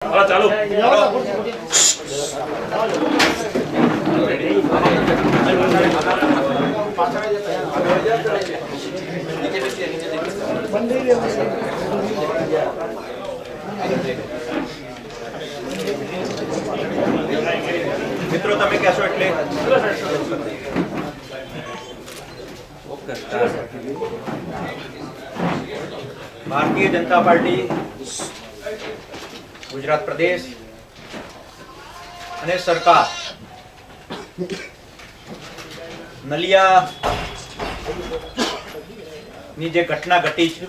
ચાલો મિત્રો તમે કહેશો એટલે ભારતીય જનતા પાર્ટી ગુજરાત પ્રદેશ અને સરકાર નલિયા ની જે ઘટના ઘટી છે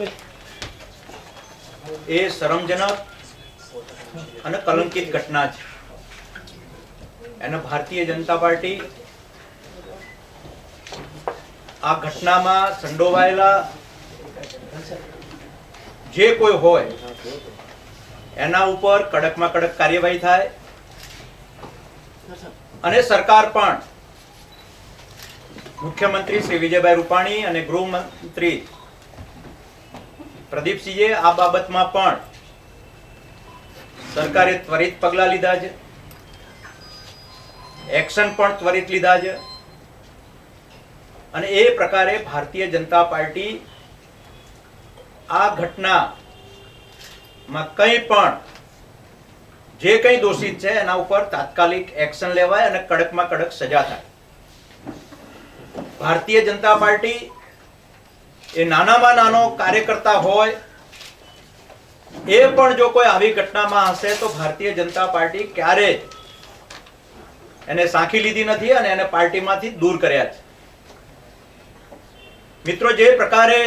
એ શરમજનક અને કલંકિત ઘટના છે અને ભારતીય જનતા પાર્ટી આ ઘટનામાં સંડોવાયેલા જે કોઈ હોય એના ઉપર કડકમાં કડક કાર્યવાહી થાય અને સરકાર પણ મુખ્યમંત્રી શ્રી વિજયભાઈ રૂપાણી અને ગૃહમંત્રી પ્રદીપસિંહે આ બાબતમાં પણ સરકારે ત્વરિત પગલાં લીધા છે, એક્શન પણ ત્વરિત લીધા છે અને એ પ્રકારે ભારતીય જનતા પાર્ટી આ ઘટનામાં કંઈ પણ જે કંઈ દોષિત છે એના ઉપર તાત્કાલિક એક્શન લેવાય અને કડકમાં કડક સજા થાય. ભારતીય જનતા પાર્ટી એ નાનામાં નાનો કાર્યકર્તા હોય એ પણ જો કોઈ આવી ઘટનામાં હશે તો ભારતીય જનતા પાર્ટી ક્યારે એને સાંખી લીધી નથી અને એને પાર્ટીમાંથી દૂર કર્યા છે. મિત્રો, જે પ્રકારે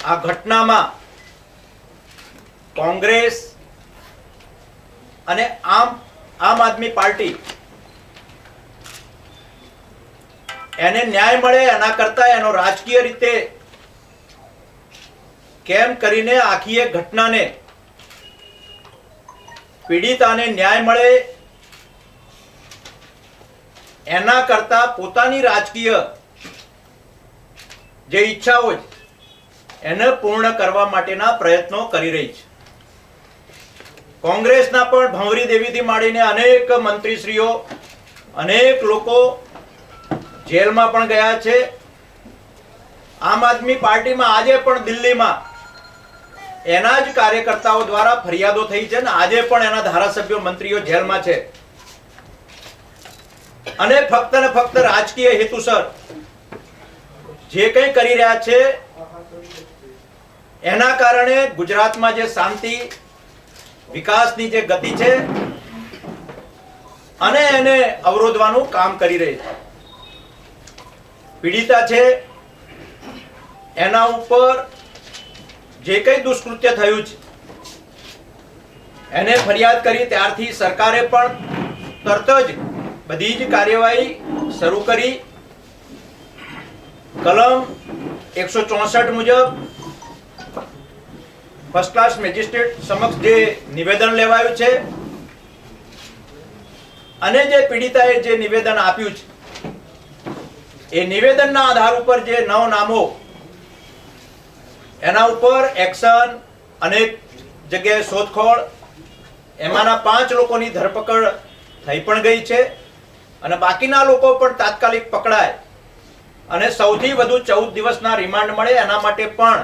આ ઘટનામાં કોંગ્રેસ અને આમ આદમી પાર્ટી એને ન્યાય મળે એના કરતા એનો રાજકીય રીતે કેમ કરીને આખી એ ઘટનાને પીડિતાને ન્યાય મળે એના કરતા પોતાની રાજકીય જે ઈચ્છાઓ છે એને પૂર્ણ કરવા માટેના પ્રયત્નો કરી રહી છે. કોંગ્રેસના પણ ભંવરી દેવીથી માંડીને અનેક મંત્રીશ્રીઓ, અનેક લોકો જેલમાં પણ ગયા છે. આમ આદમી પાર્ટીમાં આજે પણ દિલ્હીમાં એના જ કાર્યકર્તાઓ દ્વારા ફરિયાદો થઈ છે ને આજે પણ એના ધારાસભ્યો, મંત્રીઓ જેલમાં છે અને ફક્ત ને ફક્ત રાજકીય હેતુસર જે કંઈ કરી રહ્યા છે એના કારણે ગુજરાતમાં જે શાંતિ વિકાસની જે ગતિ છે અને એને અવરોધવાનું કામ કરી રહી છે. પીડિતા છે એના ઉપર જે કંઈ દુષ્કૃત્ય થયું છે એને ફરિયાદ કરી ત્યારથી સરકારે પણ તરત જ બધી જ કાર્યવાહી શરૂ કરી. કલમ 164 મુજબ ફર્સ્ટ ક્લાસ મેજિસ્ટ્રેટ સમક્ષ જે નિવેદન લેવાયું છે અને જે પીડિતાએ જે નિવેદન આપ્યું છે એ નિવેદનના આધાર ઉપર જે 9 નામો એના ઉપર એક્શન, અનેક જગ્યાએ શોધખોળ, એમાંના 5 લોકોની ધરપકડ થઈ પણ ગઈ છે અને બાકીના લોકો પણ તાત્કાલિક પકડાય અને સૌથી વધુ 14 દિવસના રિમાન્ડ મળે એના માટે પણ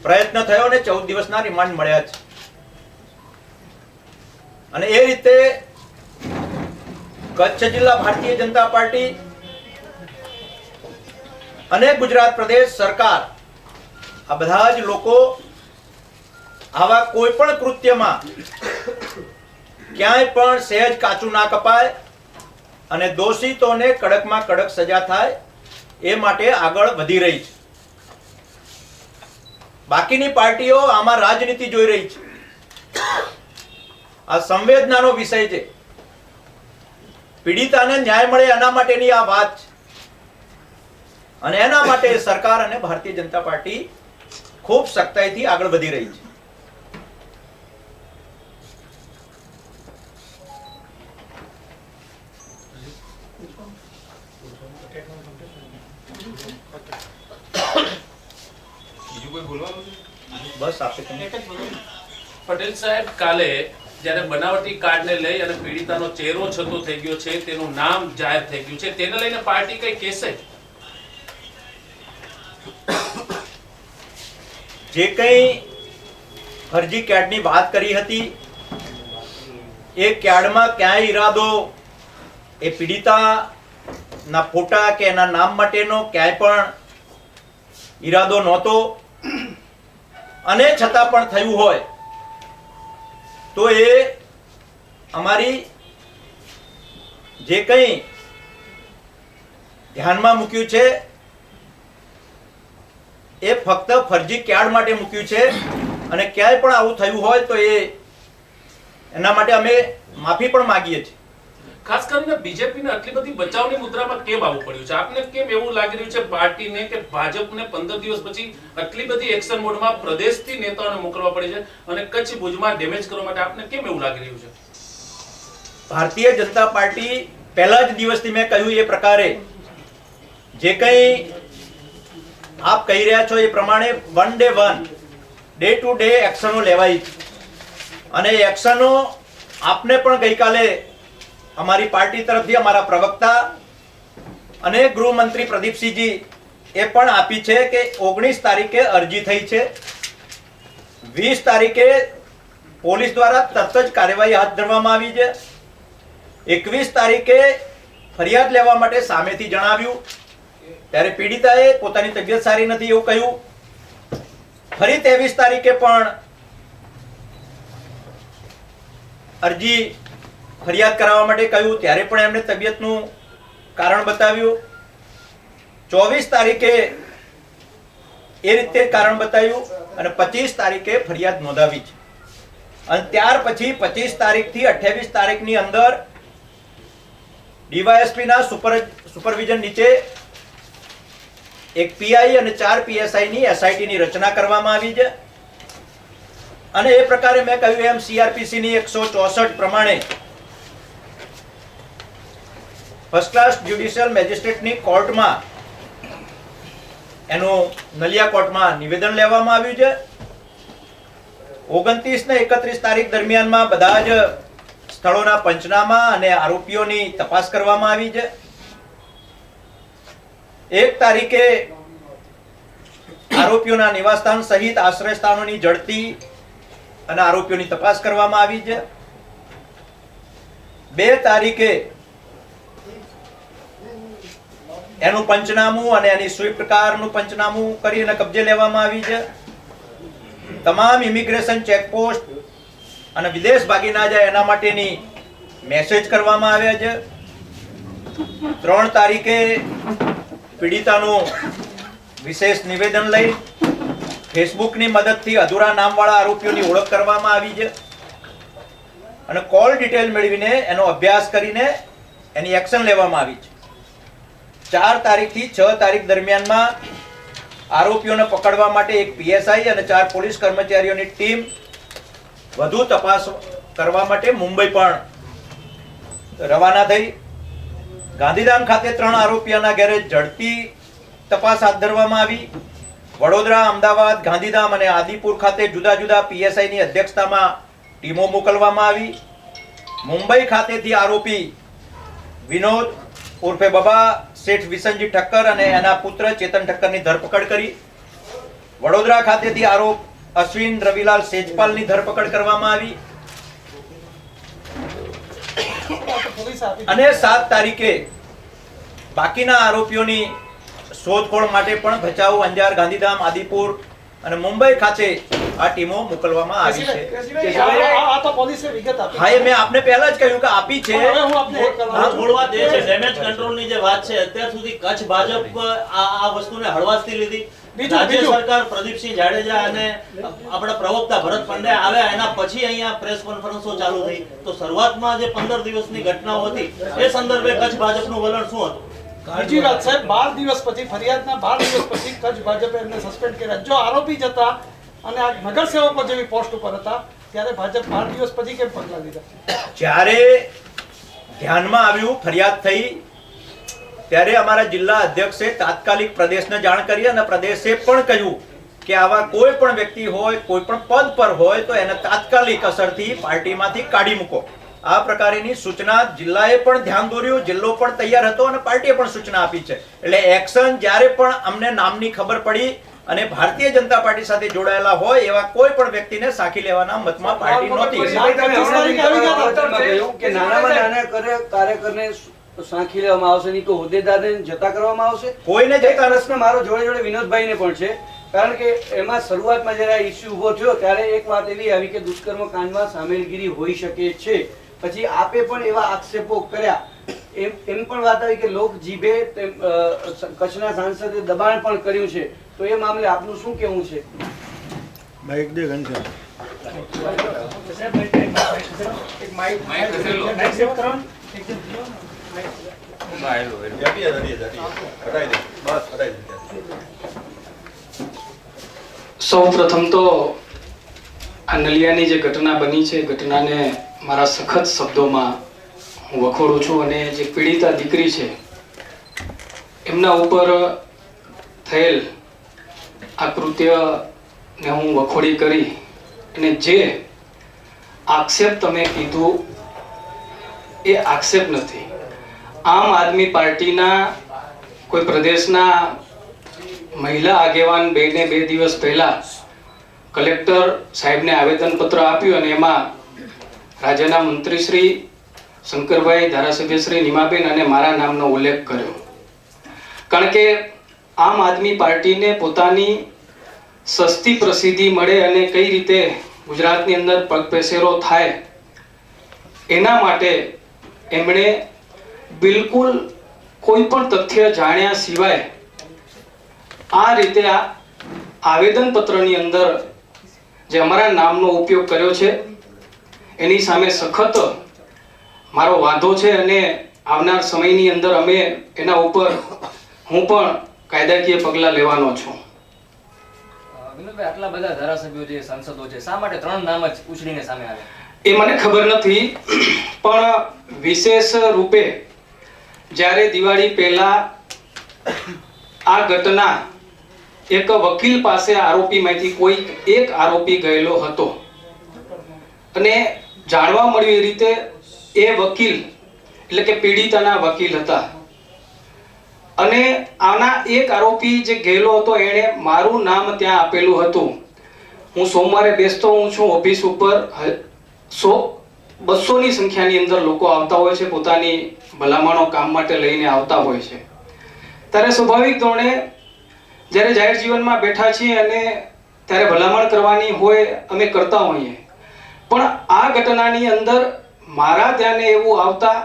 પ્રયત્ન થયો અને 14 દિવસના રિમાન્ડ મળ્યા છે. અને એ રીતે કચ્છ જિલ્લા ભારતીય જનતા પાર્ટી અને ગુજરાત પ્રદેશ સરકાર આ બધા જ લોકો આવા કોઈ પણ કૃત્યમાં ક્યાંય પણ સહેજ કાચું ના કપાય અને દોષિતોને કડકમાં કડક સજા થાય એ માટે આગળ વધી રહી છે. બાકીની પાર્ટીઓ આમાં રાજનીતિ જોઈ રહી છે. આ સંવેદનાનો વિષય છે. પીડિતાને ન્યાય મળે એના માટેની આ વાત છે અને એના માટે સરકાર અને ભારતીય જનતા પાર્ટી ખૂબ સખ્તાઈથી આગળ વધી રહી છે. બીજું કોઈ બોલવાનું છે? બસ આપે તમે પટેલ સાહેબ, કાલે જ્યારે બનાવટી કાર્ડને લઈ અને પીડિતાનો ચહેરો છતો થઈ ગયો છે, તેનું નામ જાહેર થઈ ગયું છે, તેને લઈને પાર્ટી કઈ કહેશે? જે કંઈ ફરજી કાર્ડની વાત કરી હતી, એ કાર્ડમાં ક્યાંય ઈરાદો એ પીડિતાના ફોટા કે એના નામ માટેનો ક્યાંય પણ ઈરાદો નહોતો, અને છતાં પણ થયું હોય તો એ અમારી જે કંઈ ધ્યાનમાં મૂક્યું છે એ ફક્ત ફરજી કાર્ડ માટે મૂક્યું છે, અને ક્યાંય પણ આવું થયું હોય તો એના માટે અમે માફી પણ માંગીએ છીએ. ખાસ કરીને બીજેપીને આટલી બધી બચાવની મુદ્રામાં કેમ આવવું પડ્યું છે? આપને કેમ એવું લાગી રહ્યું છે પાર્ટીને કે ભાજપને 15 દિવસ પછી આટલી બધી એક્શન મોડમાં પ્રદેશથી નેતાઓને મોકલવા પડે છે અને કચ્છ ભુજમાં ડેમેજ કરવા માટે આપને કેમ એવું લાગી રહ્યું છે? ભારતીય જનતા પાર્ટી પહેલા જ દિવસથી મેં કહ્યું એ પ્રકારે જે કંઈ આપ કહી રહ્યા છો એ પ્રમાણે ડે ટુ ડે એક્શનો લેવાય, અને એક્શનો આપને પણ ગઈકાલે અમારી પાર્ટી તરફથી અમારા પ્રવક્તા અને ગૃહમંત્રી પ્રદીપસિંહજી એ પણ આપી છે કે 19 તારીખે અરજી થઈ છે, 20 તારીખે પોલીસ દ્વારા તરત જ કાર્યવાહી હાથ ધરવામાં આવી છે, 21 તારીખે ફરિયાદ લેવા માટે સામેથી જણાવ્યું, ત્યારે પીડિતાએ પોતાની તબિયત સારી નથી એવું કહ્યું, ફરી 23 તારીખે પણ અરજી ફરિયાદ કરાવવા માટે કહ્યું, ત્યારે પણ એમણે તબિયતનું કારણ બતાવ્યું, 24 તારીખે એ રીતે કારણ બતાવ્યું, અને 25 તારીખે ફરિયાદ નોંધાવી છે, અને ત્યાર પછી 25 તારીખથી 28 તારીખની અંદર ડીવાયએસપી ના સુપરવિઝન નીચે એક પીઆઈ અને 4 પીએસઆઈ ની એસઆઈટી ની રચના કરવામાં આવી છે, અને એ પ્રકારે મેં કહ્યું એમ સીઆરપીસી ની 164 પ્રમાણે ફર્સ્ટ ક્લાસ જ્યુડિશિયલ મેજિસ્ટ્રેટની કોર્ટમાં એનું નલિયા કોર્ટમાં નિવેદન લેવામાં આવ્યું છે. 29 ને 31 તારીખ દરમિયાનમાં બધા જ સ્થળોના પંચનામા અને આરોપીઓની તપાસ કરવામાં આવી છે. 1 તારીખે આરોપીઓના નિવાસસ્થાન સહિત આશ્રય સ્થાનોની ઝડપી અને આરોપીઓની તપાસ કરવામાં આવી છે. 2 તારીખે એનું પંચનામું અને એની સ્વિફ્ટ કારનું પંચનામું કરી અને કબજે લેવામાં આવી છે. તમામ ઇમિગ્રેશન ચેકપોસ્ટ અને વિદેશ ભાગી ના જાય એના માટેની મેસેજ કરવામાં આવ્યા છે. 3 તારીખે પીડિતાનું વિશેષ નિવેદન લઈ ફેસબુકની મદદથી અધૂરા નામવાળા આરોપીઓની ઓળખ કરવામાં આવી છે, અને કોલ ડિટેલ મેળવીને એનો અભ્યાસ કરીને એની એક્શન લેવામાં આવી છે. 4 તારીખથી 6 તારીખ દરમિયાનમાં આરોપીઓને પકડવા માટે એક પીએસઆઈ અને 4 પોલીસ કર્મચારીઓની ટીમ વધુ તપાસ કરવા માટે મુંબઈ પણ રવાના થઈ. ગાંધીધામ ખાતે 3 આરોપીઓના ઘરે ઝડપી તપાસ હાથ ધરવામાં આવી. વડોદરા, અમદાવાદ, ગાંધીધામ અને આદિપુર ખાતે જુદા જુદા પીએસઆઈની અધ્યક્ષતામાં ટીમો મોકલવામાં આવી. મુંબઈ ખાતેથી આરોપી વિનોદ ઉર્ફે બબા શેઠ વિસનજી ઠક્કર અને એના પુત્ર ચેતન ઠક્કરની ધરપકડ કરી. વડોદરા ખાતેથી આરોપ અશ્વિન રવિલાલ સેજપાલની ધરપકડ કરવામાં આવી, અને 7 તારીખે બાકીના આરોપીઓની શોધખોળ માટે પણ ભચાઉ, અંજાર, ગાંધીધામ, આદિપુર અને મુંબઈ ખાતે આ ટીમો મોકલવામાં આવી છે. હા, મેં આપને પહેલા જ કહ્યું કે આપી છે. ડેમેજ કંટ્રોલની જે વાત છે, અત્યાર સુધી કચ્છ ભાજપ આ વસ્તુને હળવાશથી લીધી. રાજ્ય સરકાર પ્રદીપસિંહ જાડેજા અને આપણા પ્રવક્તા ભરત પંડ્યા આવ્યા, એના પછી અહીંયા પ્રેસ કોન્ફરન્સો ચાલુ થઈ. તો શરૂઆતમાં જે 15 દિવસની ઘટનાઓ હતી એ સંદર્ભે કચ્છ ભાજપનું વલણ શું હતું? બીજી વાત સાહેબ, 12 દિવસ પછી ફરિયાદના 12 દિવસ પછી કચ્છ ભાજપે એમને સસ્પેન્ડ કર્યા. જો આરોપી જ હતા અને આ નગરસેવકો જેવી પોસ્ટ ઉપર હતા, ત્યારે ભાજપ 12 દિવસ પછી કેમ પગલાં લીધા? જ્યારે ધ્યાનમાં આવ્યું, ફરિયાદ થઈ, ત્યારે અમારા જિલ્લા અધ્યક્ષે તાત્કાલિક પ્રદેશને જાણ કરી, અને પ્રદેશે પણ કહ્યું કે આવા કોઈ પણ વ્યક્તિ હોય, કોઈ પણ પદ પર હોય તો એને તાત્કાલિક અસરથી પાર્ટીમાંથી કાઢી મૂકો. આ પ્રકારની સૂચના જિલ્લાએ પણ ધ્યાન દોર્યું, જિલ્લો પણ તૈયાર હતો અને પાર્ટીએ પણ સૂચના આપી છે. એટલે એક્શન જ્યારે પણ અમને નામની ખબર પડી અને ભારતીય જનતા પાર્ટી સાથે જોડાયેલા હોય એવા કોઈ પણ વ્યક્તિને સાંખી લેવાના મતમાં પાર્ટી નહોતી. નાનામાં નાના કાર્યકરને સાંખી લેવામાં આવશે નહીં તો હોદ્દેદારને જતા કરવામાં આવશે. કોઈને જતા પ્રશ્ન મારો જોડે જોડે વિનોદભાઈને પણ છે, કારણ કે એમાં શરૂઆતમાં જયારે આ ઇસ્યુ ઉભો થયો ત્યારે એક વાત એવી આવી કે દુષ્કર્મ કાંડમાં સામેલગીરી હોઈ શકે છે. પછી આપે પણ એવા આક્ષેપો કર્યા, એમ પણ વાત આવી કે લોક જીભે કચ્છના સાંસદે દબાણ પણ કર્યું છે. તો એ મામલે આપનું શું કહેવું છે? સૌ પ્રથમ તો આ નલિયાની જે ઘટના બની છે, ઘટનાને મારા સખત શબ્દોમાં હું વખોડું છું અને જે પીડિતા દીકરી છે એમના ઉપર થયેલ આ કૃત્યને હું વખોડી કરી અને જે આક્ષેપ તમે કીધું એ આક્ષેપ નથી. આમ આદમી પાર્ટીના કોઈ પ્રદેશના મહિલા આગેવાન બેને 2 દિવસ પહેલા કલેક્ટર સાહેબને આવેદનપત્ર આપ્યું અને એમાં રાજ્યના મંત્રી શ્રી શંકરભાઈ, ધારાસભ્ય શ્રી નીમાબેન અને મારા નામનો ઉલ્લેખ કર્યો. કારણ કે આમ આદમી પાર્ટીને પોતાની સસ્તી પ્રસિદ્ધિ મળે અને કઈ રીતે ગુજરાતની અંદર પગપેસેરો થાય એના માટે એમણે બિલકુલ કોઈ પણ તથ્ય જાણ્યા સિવાય આ રીતે આ આવેદનપત્રની અંદર જે અમારા નામનો ઉપયોગ કર્યો છે એની સામે સખત મારો વાંધો છે અને આવનાર સમયની અંદર અમે એના ઉપર હું પણ કાયદાકીય પગલાં લેવાનો છું. વિનોદભાઈ, આટલા બધા ધારાસભ્યો છે, સાંસદો છે, શા માટે 3 નામ જ ઉછળીને સામે આવ્યા? એ મને ખબર નથી, પણ વિશેષ રૂપે જ્યારે દિવાળી પહેલા આ ઘટના એક વકીલ પાસે આરોપીમાંથી કોઈ એક આરોપી ગયેલો હતો અને જાણવા મળ્યું એ રીતે એ વકીલ એટલે કે પીડિતાના વકીલ હતા અને આના એક આરોપી જે ગયેલો હતો એણે મારું નામ ત્યાં આપેલું હતું. હું સોમવારે બેસતો હું છું ઓફિસ ઉપર, 100-200 ની સંખ્યાની અંદર લોકો આવતા હોય છે, પોતાની ભલામણો કામ માટે લઈને આવતા હોય છે. ત્યારે સ્વાભાવિક ધોરણે જ્યારે જાહેર જીવનમાં બેઠા છીએ અને ત્યારે ભલામણ કરવાની હોય અમે કરતા હોઈએ, પણ આ ઘટનાની અંદર મારા ધ્યાને એવું આવતા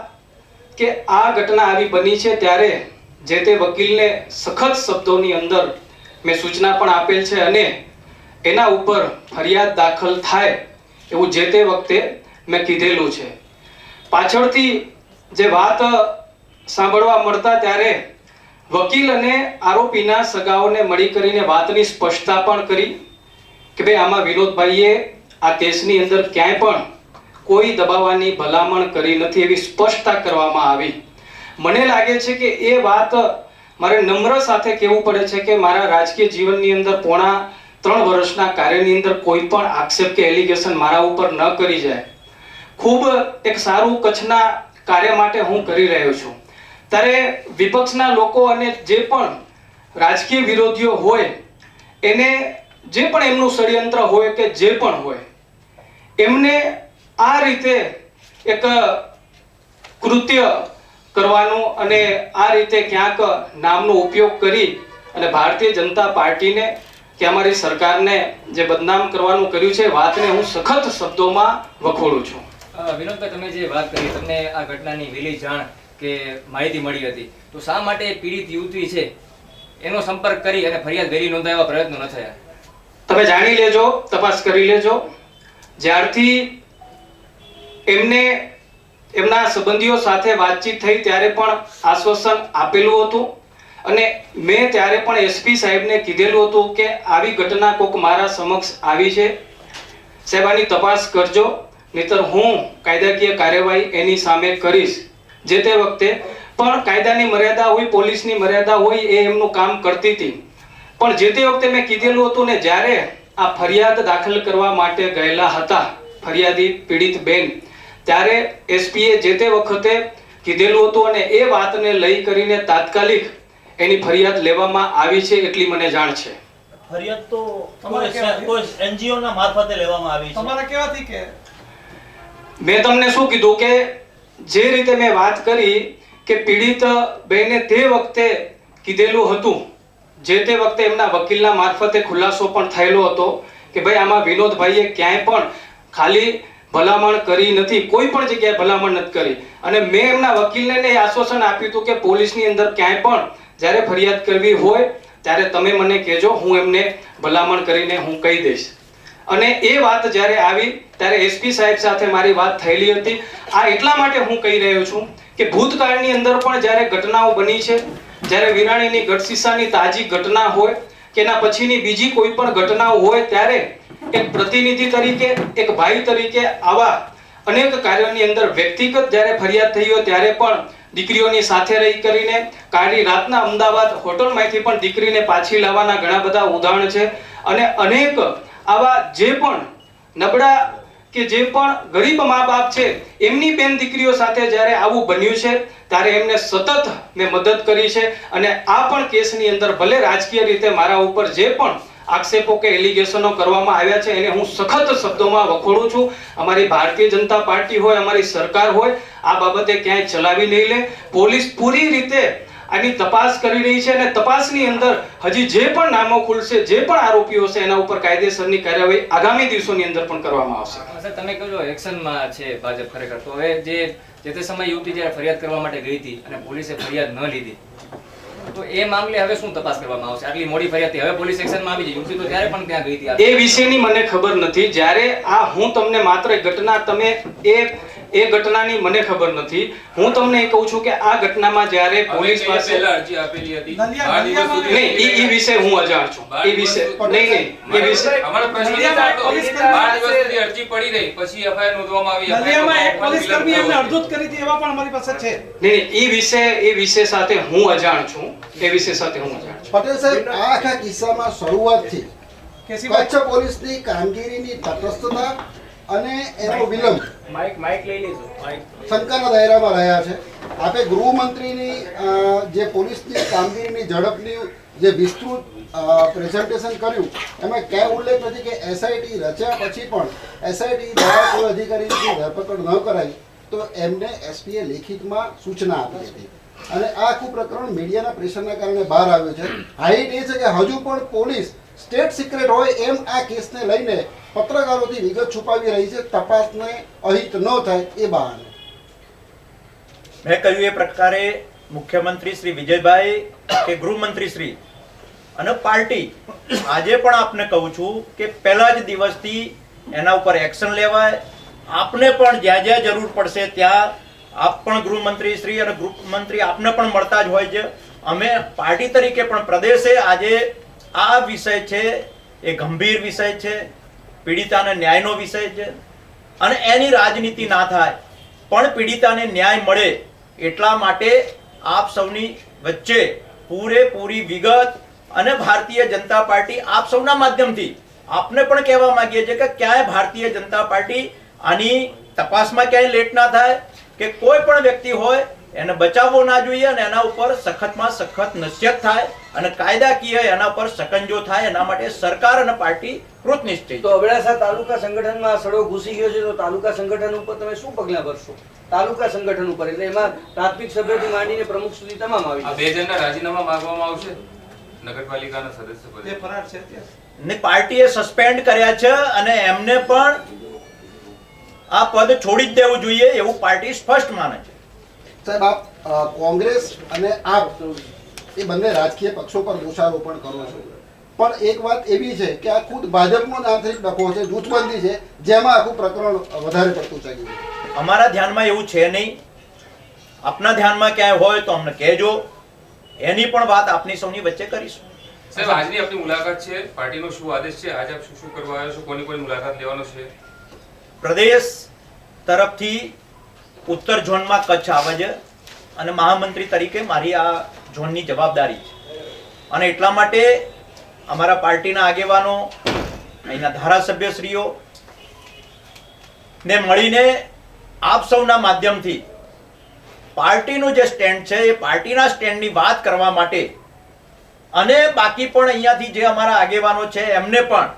કે આ ઘટના આવી બની છે ત્યારે જે તે વકીલને સખત શબ્દોની અંદર મેં સૂચના પણ આપેલ છે અને એના ઉપર ફરિયાદ દાખલ થાય એવું જે તે વખતે મેં કીધેલું છે. પાછળથી જે વાત સાંભળવા મળતા ત્યારે વકીલ અને આરોપીના સગાઓને મળી કરીને વાતની સ્પષ્ટતા પણ કરી કે ભાઈ આમાં વિનોદભાઈએ આ કેસની અંદર ક્યાંય પણ કોઈ દબાવવાની ભલામણ કરી નથી એવી સ્પષ્ટતા કરવામાં આવી. મને લાગે છે કે એ વાત મારે નમ્ર સાથે કહેવું પડે છે કે મારા રાજકીય જીવનની અંદર પોણા 3 વર્ષના કાર્યની અંદર કોઈ પણ આક્ષેપ કે એલિગેશન મારા ઉપર ન કરી જાય. ખૂબ એક સારું કચ્છના કાર્ય માટે હું કરી રહ્યો છું. ત્યારે વિપક્ષના લોકો અને જે પણ રાજકીય વિરોધીઓ હોય એને જે પણ એમનું ષડયંત્ર હોય કે જે પણ હોય એમને આ રીતે એક કૃત્ય કરવાનું અને આ રીતે ક્યાંક નામનો ઉપયોગ કરી અને ભારતીય જનતા પાર્ટીને કે અમારી સરકારને જે બદનામ કરવાનું કર્યું છે વાતને હું સખત શબ્દોમાં વખોડું છું. વિનોદભાઈ, તમે જે વાત કરી, તમને આ ઘટનાની વહેલી જાણ કે માહિતી મળી હતી, તો શા માટે પીડિત યુવતી છે એનો સંપર્ક કરી અને ફરિયાદ વહેલી નોંધાવવા પ્રયત્નો ન થયા? તમે જાણી લેજો, તપાસ કરી લેજો. જ્યારથી એમને એમના સંબંધીઓ સાથે વાતચીત થઈ ત્યારે પણ આશ્વાસન આપેલું હતું અને મેં ત્યારે પણ એસપી સાહેબને કીધેલું હતું કે આવી ઘટના કોક મારા સમક્ષ આવી છે, સાહેબ આની તપાસ કરજો, નહીતર હું કાયદાકીય કાર્યવાહી એની સામે કરીશ. જે તે વખતે પણ કાયદાની મર્યાદા હોય, પોલીસની મર્યાદા હોય, એ એમનું કામ કરતી હતી. પણ જે તે વખતે મેં કીધેલું હતું ને, જ્યારે આ ફરિયાદ દાખલ કરવા માટે ગયેલા હતા ફરિયાદી પીડિત બેન, ત્યારે એસપીએ જે તે વખતે કીધેલું હતું અને એ વાતને લઈ કરીને તાત્કાલિક એની ફરિયાદ લેવામાં આવી છે એટલી મને જાણ છે. ફરિયાદ તો કોઈ NGO ના મારફતે લેવામાં આવી છે. તમારે કહેવાથી કે મેં તમને શું કીધું કે જે રીતે મેં વાત કરી કે પીડિત બેને તે વખતે કીધેલું હતું, જે તે વખતે એમના વકીલના મારફતે ખુલાસો પણ થયેલો હતો કે ભાઈ આમાં વિનોદભાઈએ ક્યાંય પણ ખાલી ભલામણ કરી નથી, કોઈ પણ જગ્યાએ ભલામણ નથી કરી. અને મેં એમના વકીલને આશ્વાસન આપ્યું હતું કે પોલીસની અંદર ક્યાંય પણ જ્યારે ફરિયાદ કરવી હોય ત્યારે તમે મને કહેજો, હું એમને ભલામણ કરીને હું કહી દઈશ. અને એ વાત જ્યારે આવી ત્યારે એસપી સાહેબ સાથે મારી વાત થયેલી હતી. આ એટલા માટે હું કહી રહ્યો છું કે ભૂતકાળની અંદર પણ જ્યારે ઘટનાઓ બની છે, જ્યારે વિરાણીની ગઢશીશાની તાજી ઘટના હોય કે એના પછીની બીજી કોઈ પણ ઘટનાઓ હોય, ત્યારે એક પ્રતિનિધિ તરીકે, એક ભાઈ તરીકે આવા અનેક કાર્યોની અંદર વ્યક્તિગત જ્યારે ફરિયાદ થઈ હોય ત્યારે પણ દીકરીઓની સાથે રહી કરીને કાળી રાતના અમદાવાદ હોટલમાંથી પણ દીકરીને પાછી લાવવાના ઘણા બધા ઉદાહરણ છે. અને અનેક આવા જે પણ નબળા કે જે પણ ગરીબ મા બાપ છે એમની બેન દીકરીઓ સાથે જ્યારે આવું બન્યું છે ત્યારે એમને સતત મેં મદદ કરી છે. અને આ પણ કેસની અંદર ભલે રાજકીય રીતે મારા ઉપર જે પણ આક્ષેપો કે એલિગેશનો કરવામાં આવ્યા છે એને હું સખત શબ્દોમાં વખોડું છું. અમારી ભારતીય જનતા પાર્ટી હોય, અમારી સરકાર હોય, આ બાબતે ક્યાંય ચલાવી નહીં લે. પોલીસ પૂરી રીતે આની તપાસ કરી રહી છે અને તપાસની અંદર હજી જે પણ નામો ખુલશે, જે પણ આરોપીઓ છે એના ઉપર કાયદેસરની કાર્યવાહી આગામી દિવસોની અંદર પણ કરવામાં આવશે. સર, તમે કહો છો એક્શનમાં છે ભાજપ ખરેખર, તો હવે જે તે સમય યુવતી જ્યારે ફરિયાદ કરવા માટે ગઈ હતી અને પોલીસે ફરિયાદ ન લીધી, તો એ મામલે હવે શું તપાસ કરવામાં આવશે? આટલી મોડી ફરિયાદ થઈ, હવે પોલીસ એક્શનમાં આવી છે. યુવતી તો ત્યારે પણ ત્યાં ગઈ હતી. એ વિશેની મને ખબર નથી. જ્યારે આ હું તમને માત્ર ઘટના, તમે એ ઘટનાની મને ખબર નથી. હું તમને એ કહું છું કે આ ઘટનામાં જ્યારે પોલીસ પાસે અરજી આપેલી હતી, નહીં, એ વિશે હું અજાણ છું. એ વિશે નહીં, એ વિશે અમારો પ્રશ્ન એ હતો, 12 દિવસ સુધી અરજી પડી રહી, પછી એફઆઈઆર નોંધવામાં આવી. નલિયામાં એક પોલીસ કર્મી એમને અડધૂત કરી હતી, એવા પણ અમારી પાસે છે. નહીં, એ વિશે સાથે હું અજાણ છું. એ વિશે સાથે હું અજાણ છું. પટેલ સાહેબ, આ આખા કિસ્સામાં શરૂઆતથી કચ્છ પોલીસની કામગીરીની તટસ્થતા અને એનો વિલંબ શંકાના દાયરામાં રહ્યા છે. આપે ગૃહમંત્રીની જે પોલીસની કામગીરીની ઝડપની જે વિસ્તૃત પ્રેઝન્ટેશન કર્યું એમાં ક્યાંય ઉલ્લેખ નથી કે એસઆઈટી રચ્યા પછી પણ એસઆઈટી દ્વારા કોઈ અધિકારીની ધરપકડ ન કરાઈ તો એમને એસપીએ લેખિતમાં સૂચના આપી હતી. અને આ આખું પ્રકરણ મીડિયાના પ્રેશરના કારણે બહાર આવ્યું છે. હાઈટ એ છે કે હજુ પણ પોલીસ સ્ટેટ સિક્રેટ હોય એમ આ કેસને લઈને પત્રકારોથી વિગત છુપાવી રહી છે, તપાસને અહિત ન થાય એ બહાને. મેં કહ્યું એ પ્રકારે મુખ્યમંત્રી શ્રી વિજયભાઈ કે ગૃહમંત્રી શ્રી અને પાર્ટી આજે પણ આપને કહું છું કે પહેલા જ દિવસથી એના ઉપર એક્શન લેવાય. આપને પણ જ્યાં જ્યાં જરૂર પડશે ત્યાં આપ પણ ગૃહમંત્રી શ્રી અને ગૃહમંત્રી આપને પણ મળતા જ હોય છે. અમે પાર્ટી તરીકે પણ પ્રદેશે આજે આ વિષય છે એ ગંભીર વિષય છે, પીડિતાને ન્યાયનો વિષય છે અને એની રાજનીતિ ના થાય પણ પીડિતાને ન્યાય મળે એટલા માટે આપ સૌની વચ્ચે પૂરેપૂરી વિગત અને ભારતીય જનતા પાર્ટી આપ સૌના માધ્યમથી આપને પણ કહેવા માંગીએ છીએ કે ક્યાંય ભારતીય જનતા પાર્ટી આની તપાસમાં ક્યાંય લેટ ના થાય કે કોઈ પણ વ્યક્તિ હોય એને બચાવવો ના જોઈએ અને એના ઉપર સખતમાં સખત નસિહત થાય અને કાયદાકીય એના પર સકંજો થાય. એના માટે સરકાર અને પાર્ટી કૃતનિશ્ચય. તો અબડાસા તાલુકા સંગઠનમાં સડો ઘૂસી ગયો છે, તો તાલુકા સંગઠન ઉપર તમે શું પગલાં ભરશો? તાલુકા સંગઠન ઉપર એટલે એમાં પ્રાથમિક સભ્યથી માંડીને પ્રમુખ સુધી તમામ આવી આ 2 જણના રાજીનામા માંગવામાં આવશે નગરપાલિકાના સદસ્ય પદે. જે ફરાર છે તે ને પાર્ટીએ સસ્પેન્ડ કર્યા છે અને એમને પણ આ પદ છોડી જ દેવું જોઈએ એવું પાર્ટી સ્પષ્ટ માને છે. સાહેબ, આપ કોંગ્રેસ અને આપ એ બંને રાજકીય પક્ષો પર દોષારોપણ કરો છો, પણ એક વાત એવી છે કે આ ખુદ ભાજપનો જ આંતરિક ડખો છે, જૂથબંધી છે, જેમાં આખું પ્રકરણ વધારે પડતું ચાલ્યું છે. અમારા ધ્યાનમાં એવું છે નહીં. આપના ધ્યાનમાં ક્યાંય હોય તો અમને કહેજો, એની પણ વાત આપની સૌની વચ્ચે કરીશું. સાહેબ, આજની આપની મુલાકાત છે, પાર્ટીનો શું આદેશ છે? આજે આપ શું કરવા આવ્યો છો? કોની મુલાકાત લેવાનો છે? પ્રદેશ તરફથી ઉત્તર ઝોનમાં કચ્છ આવે છે અને મહામંત્રી તરીકે મારી આ ઝોનની જવાબદારી છે અને એટલા માટે અમારા પાર્ટીના આગેવાનો, અહીંના ધારાસભ્યશ્રીઓ ને મળીને આપ સૌના માધ્યમથી પાર્ટીનું જે સ્ટેન્ડ છે એ પાર્ટીના સ્ટેન્ડની વાત કરવા માટે અને બાકી પણ અહીંયાથી જે અમારા આગેવાનો છે એમને પણ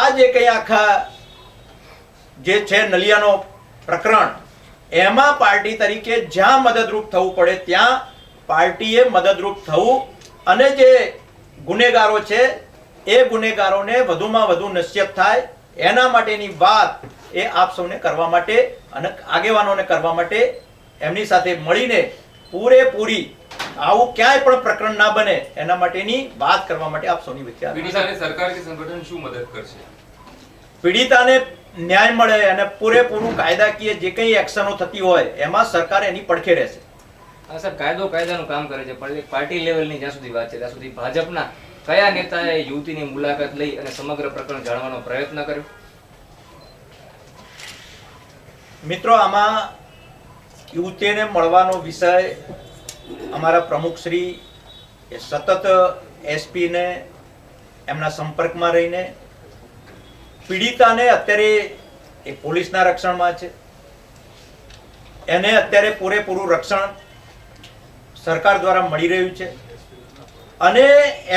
આ જે કંઈ આખા જે છે નલિયાનો પ્રકરણ એમાં પાર્ટી તરીકે જ્યાં મદદરૂપ થવું પડે ત્યાં પાર્ટીએ મદદરૂપ થવું અને જે ગુનેગારો છે એ ગુનેગારોને વધુમાં વધુ નશ્યત થાય એના માટેની વાત એ આપ સૌને કરવા માટે અને આગેવાનોને કરવા માટે એમની સાથે મળીને પૂરેપૂરી આવું ક્યાંય પણ પ્રકરણ ના બને એના માટેની વાત કરવા માટે આપ સૌની વચ્ચે પીડિતાને સરકાર કે સંગઠન શું મદદ કરશે? પીડિતાને ન્યાય મળે અને પૂરેપૂરું કાયદાકીય જે કંઈ એક્શનો થતી હોય એમાં સરકાર એની પડખે રહેશે. હા સાહેબ, કાયદો કાયદાનું કામ કરે છે, પણ એક પાર્ટી લેવલની જ્યાં સુધી વાત છે ત્યાં સુધી ભાજપના કયા નેતાએ યુવતીની મુલાકાત લઈ અને સમગ્ર પ્રકરણ જાણવાનો પ્રયત્ન કર્યો? મિત્રો, આમાં યુવતીને મળવાનો વિષય અમારા પ્રમુખશ્રી એ સતત એસપીને એમના સંપર્કમાં રહીને પીડિતાને અત્યારે એ પોલીસના રક્ષણમાં છે, એને અત્યારે પૂરેપૂરું રક્ષણ સરકાર દ્વારા મળી રહ્યું છે અને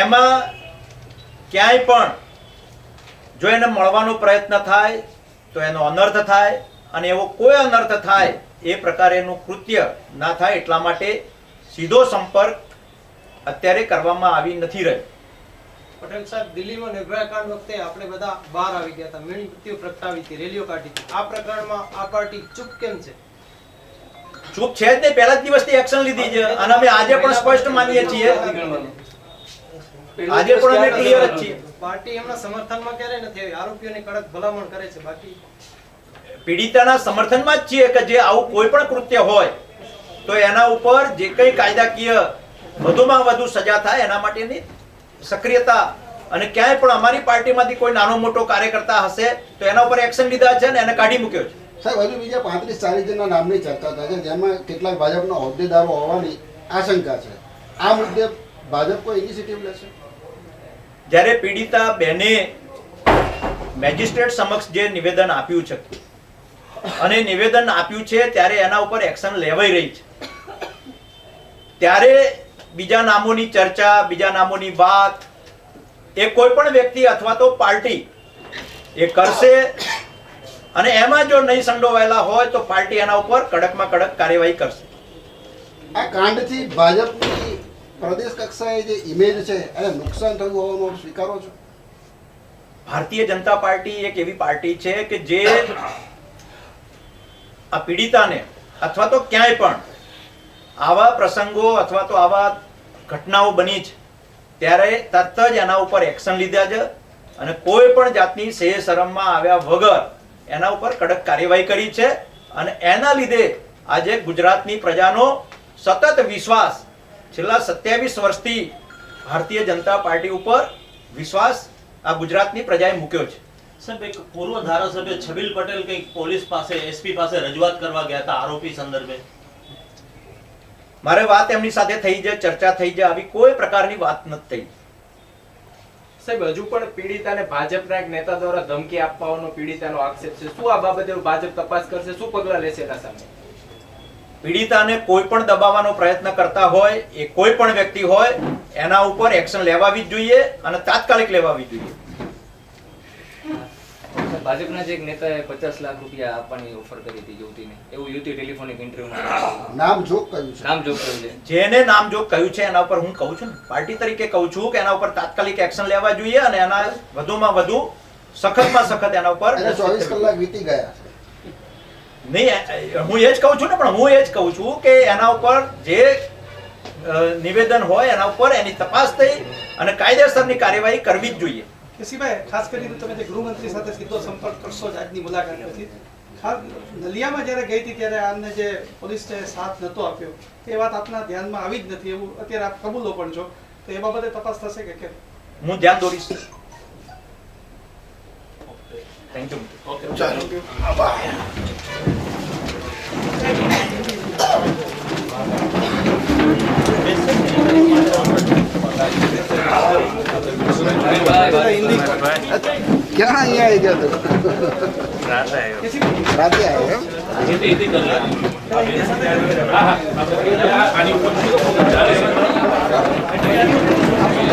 એમાં ક્યાંય પણ જો એને મળવાનો પ્રયત્ન થાય તો એનો અનર્થ થાય અને એવો કોઈ અનર્થ થાય એ પ્રકારેનું કૃત્ય ના થાય એટલા માટે સીધો સંપર્ક અત્યારે કરવામાં આવી નથી રહ્યો. પટેલ સાહેબ, દિલ્હીમાં નિર્ભયાકાંડ વખતે આપણે બધા બહાર આવી ગયા હતા, મીણી મૃત્યુ પ્રગટાવી હતી, રેલીઓ કાઢી હતી. આ પ્રકરણમાં આ પાર્ટી ચૂપ કેમ છે? ચૂપ છે જ નહીં, પહેલા જ દિવસથી એક્શન લીધી છે અને અમે આજે પણ સ્પષ્ટ માનીએ છીએ, આજે પણ અમે ક્લિયર જ છીએ. પાર્ટી એમના સમર્થનમાં ક્યારે નથી આવી, આરોપીઓની કડક ભલામણ કરે છે. બાકી પીડિતાના સમર્થનમાં જ છીએ કે જે આવું કોઈ પણ કૃત્ય હોય તો એના ઉપર જે કંઈ કાયદાકીય વધુમાં વધુ સજા થાય એના માટેની સક્રિયતા અને ક્યાંય પણ અમારી પાર્ટીમાંથી કોઈ નાનો મોટો કાર્યકર્તા હશે તો એના ઉપર એક્શન લીધા છે અને એને કાઢી મૂક્યો છે. સાહેબ, હજુ બીજા 35-40 જણના નામની ચર્ચા થાય છે, જેમાં કેટલાક ભાજપના હોદ્દેદારો હોવાની આશંકા છે. આ મુદ્દે ભાજપ કોઈ ઇનિશિયેટિવ લેશે? જ્યારે પીડિતા બેને મેજિસ્ટ્રેટ સમક્ષ જે નિવેદન આપ્યું છે અને નિવેદન આપ્યું છે ત્યારે એના ઉપર એક્શન લેવાઈ રહી છે, ત્યારે બીજા નામોની ચર્ચા, બીજા નામોની વાત એ કોઈ પણ વ્યક્તિ અથવા તો પાર્ટી એ કરશે અને એમાં જો નહીં સંડોવાયેલા હોય તો પાર્ટી એના ઉપર કડકમાં કડક કાર્યવાહી કરશે. આ કાંડથી ભાજપની પ્રદેશ કક્ષાએ જે ઇમેજ છે એને નુકસાન થયું હોવાનું સ્વીકારો છો? ભારતીય જનતા પાર્ટી એક એવી પાર્ટી છે કે જે આ પીડિતાને અથવા તો ક્યાંય પણ આવા પ્રસંગો અથવા તો આવા ઘટનાઓ બની છે ત્યારે તરત જ એના ઉપર એક્શન લીધા છે અને કોઈ પણ જાતની સેહ શરમમાં આવ્યા વગર એના ઉપર કડક કાર્યવાહી કરી છે અને એના લીધે આજે ગુજરાતની પ્રજાનો સતત વિશ્વાસ છેલ્લા 27 વર્ષથી ભારતીય જનતા પાર્ટી ઉપર વિશ્વાસ આ ગુજરાતની પ્રજાએ મૂક્યો છે. સાહેબ, એક પૂર્વ ધારાસભ્ય છબીલ પટેલ કંઈક પોલીસ પાસે, એસપી પાસે રજૂઆત કરવા ગયા હતા આરોપી સંદર્ભે. મારે વાત એમની સાથે થઈ છે, ચર્ચા થઈ છે, આવી કોઈ પ્રકારની વાત નથી થઈ. સાહેબ, હજુ પણ પીડિતાને ભાજપના એક નેતા દ્વારા ધમકી આપવાનો પીડિતાનો આક્ષેપ છે. શું આ બાબતે ભાજપ તપાસ કરશે? શું પગલાં લેશે એના સામે? પીડિતાને કોઈ પણ દબાવવાનો પ્રયત્ન કરતા હોય એ કોઈ પણ વ્યક્તિ હોય એના ઉપર એક્શન લેવાવી જ જોઈએ અને તાત્કાલિક લેવાવી જોઈએ. ભાજપના જે એક નેતાએ 50 લાખ રૂપિયા આપવાની ઓફર કરી હતી યુવતીને, એવું યુવતી ટેલિફોનિક ઇન્ટરવ્યુમાં નામજોગ કહ્યું છે. નામજોગ કહ્યું છે. જેને નામજોગ કહ્યું છે એના ઉપર હું કહું છું ને, પાર્ટી તરીકે કહું છું કે એના ઉપર તાત્કાલિક એક્શન લેવા જોઈએ અને એના વધુમાં વધુ સખતમાં સખત એના ઉપર 24 કલાક વીતી ગયા છે. નહીં, હું એ જ કહું છું ને, પણ હું એ જ કહું છું કે એના ઉપર જે નિવેદન હોય એના ઉપર એની તપાસ થઈ અને કાયદેસરની કાર્યવાહી કરવી જ જોઈએ. કેસીભાઈ, ખાસ કરીને તમે જે ગૃહમંત્રી સાથે સીધો સંપર્ક કરશો જ આજની મુલાકાત પછી, ખાસ નલિયામાં જ્યારે ગઈ હતી ત્યારે આમને જે પોલીસે સાથ નહોતો આપ્યો એ વાત આપના ધ્યાનમાં આવી જ નથી એવું અત્યારે આપ કબૂલો પણ છો, તો એ બાબતે તપાસ થશે કે કેમ? હું ધ્યાન દોરીશ. Thank you. ઓકે, ચાલો. क्या અહીંયા આવી ગયા તું રાતે આવ્યો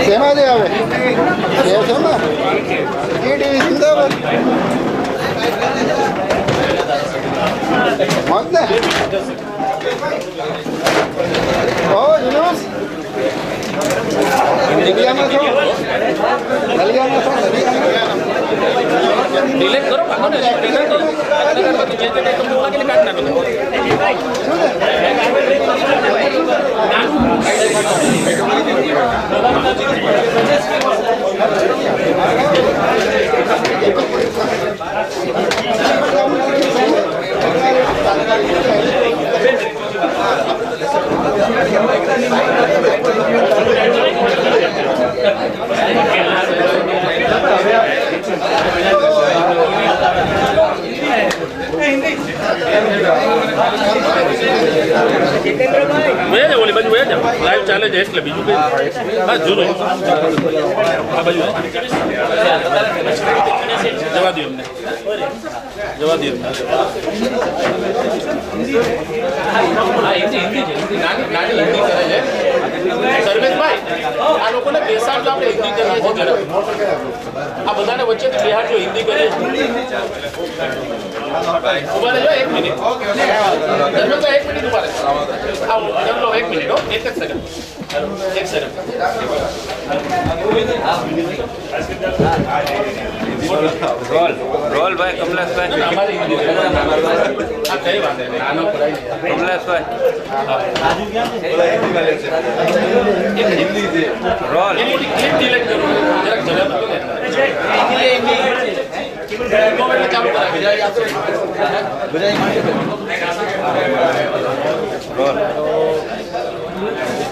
શેમાંથી આવે શેમાં ટીવી જિંદાબાદ મોજ ને ઓ યુનુસ નલિયામાં છો નલિયામાં છો ડિલેટ કરો કાકો ને ડિલેટ કરો જે તે તો મૂકવા કે કાઢ નાખો બોલી બાજુ લાઈવ ચાલે છે એટલે બીજું કઈ હા જરૂર આ બાજુ જવા દો અમને જવા દો નાની હિન્દી કરે છે સર્વેશભાઈ આ લોકોને બેસાડજો આપણે હિન્દી કરીએ છીએ આ બધાને વચ્ચેથી બેહાડજો હિન્દી કરીએ ઉભા રહેજો 1 મિનિટ સર્વેશભાઈ 1 મિનિટ ઉભા રહેજો આવો 1 મિનિટ હો 1 સેકન્ડ 1 સેકન્ડ રોલ ભાઈ કમલેશભાઈ અમારી હિન્દી આ કઈ વાત નહીં આનો પડાઈ કમલેશભાઈ હિન્દી છે રોલ એની ક્લિપ ડિલીટ કરો જરાક ઝડપ કરો ને કોમેન્ટ ચાલુ કરાવી જાય રોલ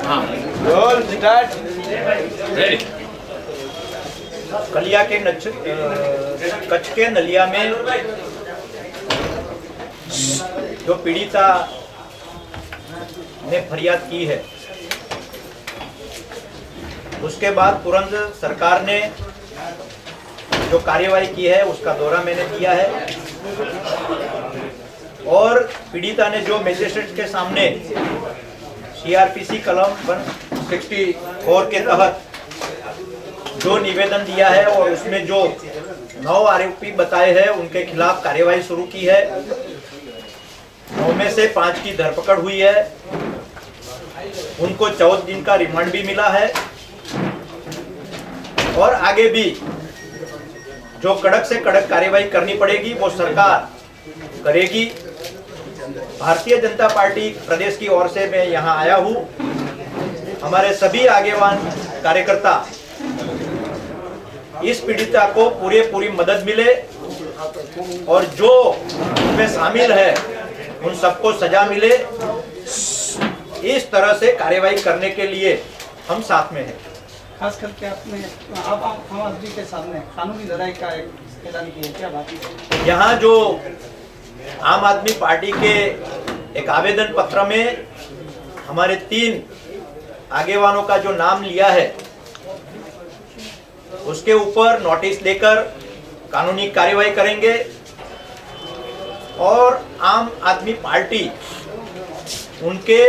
हाँ रोल स्टार्ट रेडी कलिया के कच्छ के नलिया में जो पीड़िता ने फरियाद की है उसके बाद तुरंत सरकार ने जो कार्यवाही की है उसका दौरा मैंने किया है और पीड़िता ने जो मजिस्ट्रेट के सामने सीआरपीसी कलम 164 के तहत जो निवेदन दिया है और उसमें जो 9 आरोपी बताए हैं उनके खिलाफ कार्यवाही शुरू की है। 9 में से 5 की धरपकड़ हुई है, उनको 14 दिन का रिमांड भी मिला है और आगे भी जो कड़क से कड़क कार्यवाही करनी पड़ेगी वो सरकार करेगी। भारतीय जनता पार्टी प्रदेश की ओर से मैं यहाँ आया हूँ। हमारे सभी आगेवान कार्यकर्ता इस पीड़िता को पूरी मदद मिले और जो इसमें शामिल है उन सबको सजा मिले, इस तरह से कार्यवाही करने के लिए हम साथ में हैं। खास करके आपने आप आम आदमी के सामने कानूनी लड़ाई का एक ऐलान किया, क्या बात है? यहाँ जो आम आदमी पार्टी के एक आवेदन पत्र में हमारे 3 आगेवानों का जो नाम लिया है उसके ऊपर नोटिस लेकर कानूनी कार्यवाही करेंगे और आम आदमी पार्टी उनके